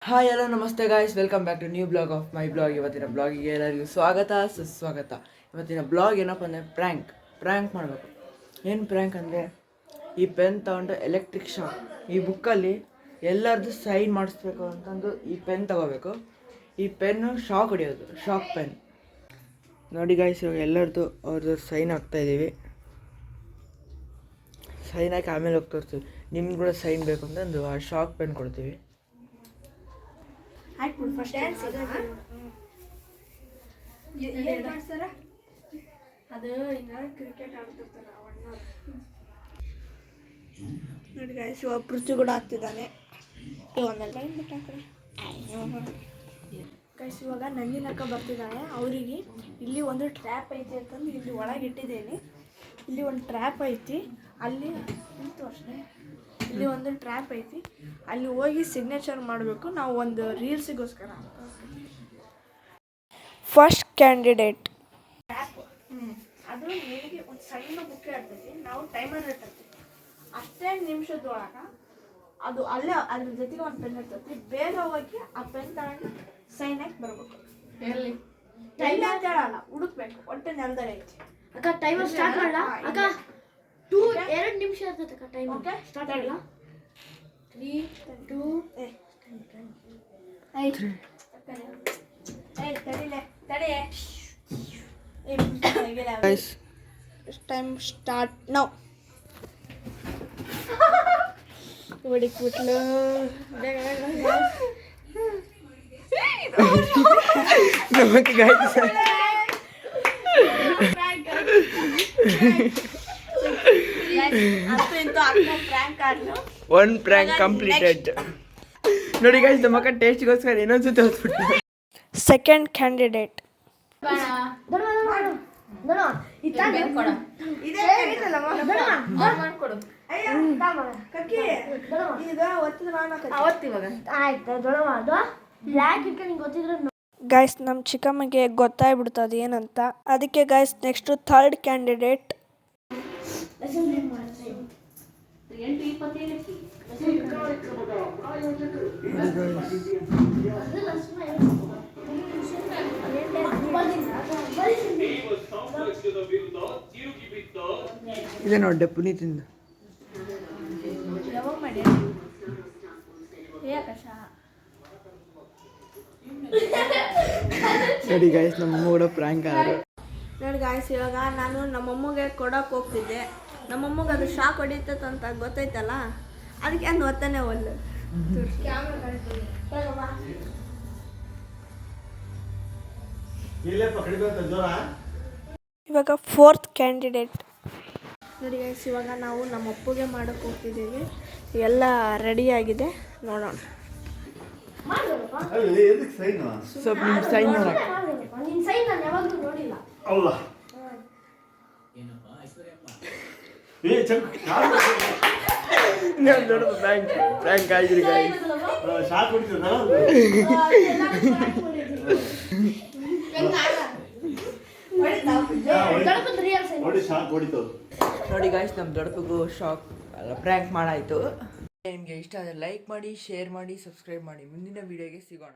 Hi hello namaste guys, welcome back to new blog of my blog. ಇವತ್ತಿನ ಬ್ಲಾಗಿಗೆ ಎಲ್ಲರಿಗೂ ಸ್ವಾಗತ ಸುಸ್ವಾಗತ. ಇವತ್ತಿನ ಬ್ಲಾಗ್ ಏನಪ್ಪ ಅಂದರೆ ಪ್ರ್ಯಾಂಕ್ ಮಾಡಬೇಕು. ಏನು ಪ್ರ್ಯಾಂಕ್ ಅಂದರೆ, ಈ ಪೆನ್ ತೊಗೊಂಡು ಎಲೆಕ್ಟ್ರಿಕ್ ಶಾಕ್, ಈ ಬುಕ್ಕಲ್ಲಿ ಎಲ್ಲರದ್ದು ಸೈನ್ ಮಾಡಿಸ್ಬೇಕು ಅಂತಂದು ಈ ಪೆನ್ ತೊಗೋಬೇಕು. ಈ ಪೆನ್ನು ಶಾಕ್ ಹೊಡೆಯೋದು, ಶಾಕ್ ಪೆನ್. ನೋಡಿ ಗಾಯ್ಸ್, ಇವಾಗ ಎಲ್ಲರದ್ದು ಅವ್ರದ್ದು ಸೈನ್ ಹಾಕ್ತಾಯಿದ್ದೀವಿ. ಸೈನ್ ಹಾಕಿ ಆಮೇಲೆ ಹೋಗಿ ತೋರಿಸ್ತೀವಿ. ನಿಮ್ಗೆ ಕೂಡ ಸೈನ್ ಬೇಕು ಅಂತಂದು ಆ ಶಾಕ್ ಪೆನ್ ಕೊಡ್ತೀವಿ. ನೋಡಿ ಗಾಯ್ಸ್, ಇವಾಗ ಪೃಥ್ವಿ ಕೂಡ ಆಗ್ತಿದ್ದಾನೆ. ಗೈಸ್, ಇವಾಗ ನಂದಿನಕ್ಕ ಬರ್ತಿದ್ದಾಳೆ. ಅವರಿಗೆ ಇಲ್ಲಿ ಒಂದು ಟ್ರ್ಯಾಪ್ ಐತಿ ಅಂತಂದು ಇಲ್ಲಿ ಒಳಗೆ ಇಟ್ಟಿದ್ದೇನೆ. ಇಲ್ಲಿ ಒಂದು ಟ್ರ್ಯಾಪ್ ಐತಿ, ಅಲ್ಲಿ ಇಲ್ಲಿ ಒಂದು ಟ್ರ್ಯಾಪ್ ಐತಿ, ಅಲ್ಲಿ ಹೋಗಿ ಸಿಗ್ನೇಚರ್ ಮಾಡಬೇಕು. ನಾವು ಒಂದು ರೀಲ್ಸಿಗೋಸ್ಕರ. ಫಸ್ಟ್ ಕ್ಯಾಂಡಿಡೇಟ್ ಅದು ನಿಮಗೆ ಒಂದು ಸಣ್ಣ ಬುಕ್ ಇರ್ತೈತಿ. ನಾವು ಟೈಮರ್ ಇಟ್ಟಿರ್ತೀವಿ, ಅಷ್ಟೇ ನಿಮಿಷದೊಳಗೆ ಅದು ಅಲ್ಲೇ ಅದ್ರ ಜೊತೆಗೆ ಒಂದು ಪೆನ್ ಇರ್ತೈತಿ. ಬೇಗ ಹೋಗಿ ಆ ಪೆನ್ ತಗೊಂಡು ಸೈನ್ ಹಾಕಿ ಬರ್ಬೇಕು. ಟೈಮ್ ಅಂತ ಹೇಳಲ್ಲ, ಹುಡುಕ್ಬೇಕು. ಒಟ್ಟೆ ನೆಲದಲ್ಲಿ ಐತಿ. ಅಕ್ಕ ಟೈಮರ್ ಸ್ಟಾರ್ಟ್ ಮಾಡಲ್ಲ ಅಕ್ಕ. 2 ನಿಮಿಷ ಇರ್ತದೆ ಅಕ್ಕ. ಟೈಮ್ ಓಕೆ, ಸ್ಟಾರ್ಟ್ ಮಾಡಲ್ಲ. 3 2 ಟೈಮ್ ಸ್ಟಾರ್ಟ್ ನೌ. ಹೊಡಿಕ್ಬಿಟ್ಲು. ನಮಗೆ ಗಾಯ್ಸ್ ಒನ್ ಪ್ರ್ಯಾಂಕ್ ಕಂಪ್ಲೀಟೆಡ್. ನೋಡಿ ಗಾಯ್ಸ್, ನಮ್ಮ ಅಕ್ಕ ಟೇಸ್ಟ್ಗೋಸ್ಕರ ಇನ್ನೊಂದ್ಸತಿ ಹೊತ್ಬಿಟ್ಟು. ಸೆಕೆಂಡ್ ಕ್ಯಾಂಡಿಡೇಟ್ ಗೈಸ್, ನಮ್ಮ ಚಿಕ್ಕಮ್ಮಗೆ ಗೊತ್ತಾಗ್ಬಿಡ್ತದೆ ಏನಂತ. ಅದಕ್ಕೆ ಗೈಸ್, ನೆಕ್ಸ್ಟ್ ಥರ್ಡ್ ಕ್ಯಾಂಡಿಡೇಟ್. ಇದೆ ನೋಡಿ ಪುನೀತಿಂದ. ನೋಡಿ ಗಾಯ್ಸ್, ನಮ್ಮ ಕೂಡ ಪ್ರ್ಯಾಂಕ್ ಆದ್ರು. ನೋಡಿ ಗಾಯ್ಸ್, ಇವಾಗ ನಾನು ನಮ್ಮಮ್ಮಗೆ ಕೊಡೋಕೆ ಹೋಗ್ತಿದ್ದೆ. ನಮ್ಮಮ್ಮಗೆ ಅದು ಶಾಕ್ ಹೊಡಿತಂತ ಗೊತ್ತೈತಲ್ಲ, ಅದಕ್ಕೆ ಅದು ಒತ್ತಾನೆ ಒಲ್ಲು. ಇವಾಗ ಫೋರ್ತ್ ಕ್ಯಾಂಡಿಡೇಟ್. ನೋಡಿ ಗೈಸ್, ಇವಾಗ ನಾವು ನಮ್ಮ ಅಪ್ಪಗೆ ಮಾಡೋಕ್ಕೆ ಹೋಗ್ತಿದ್ದೀವಿ. ಎಲ್ಲ ರೆಡಿ ಆಗಿದೆ, ನೋಡೋಣ. ಸ್ವಲ್ಪ ನಿಮ್ಮ ಸೈನ್ ನೋಡಕ್ಕೆ ದೊಡ್ಡ ಪ್ರ್ಯಾಂಕ್ ಆಗಿರಿ ಗಾಯ್ಸ್. ನೋಡಿ ಗಾಯ್ಸ್, ನಮ್ಮ ದೊಡ್ಡಪ್ಪಗೂ ಶಾಕ್ ಅಲ್ಲ ಪ್ರ್ಯಾಂಕ್ ಮಾಡಾಯಿತು. ನಿಮಗೆ ಇಷ್ಟ ಆದರೆ ಲೈಕ್ ಮಾಡಿ, ಶೇರ್ ಮಾಡಿ, ಸಬ್ಸ್ಕ್ರೈಬ್ ಮಾಡಿ. ಮುಂದಿನ ವಿಡಿಯೋಗೆ ಸಿಗೋಣ.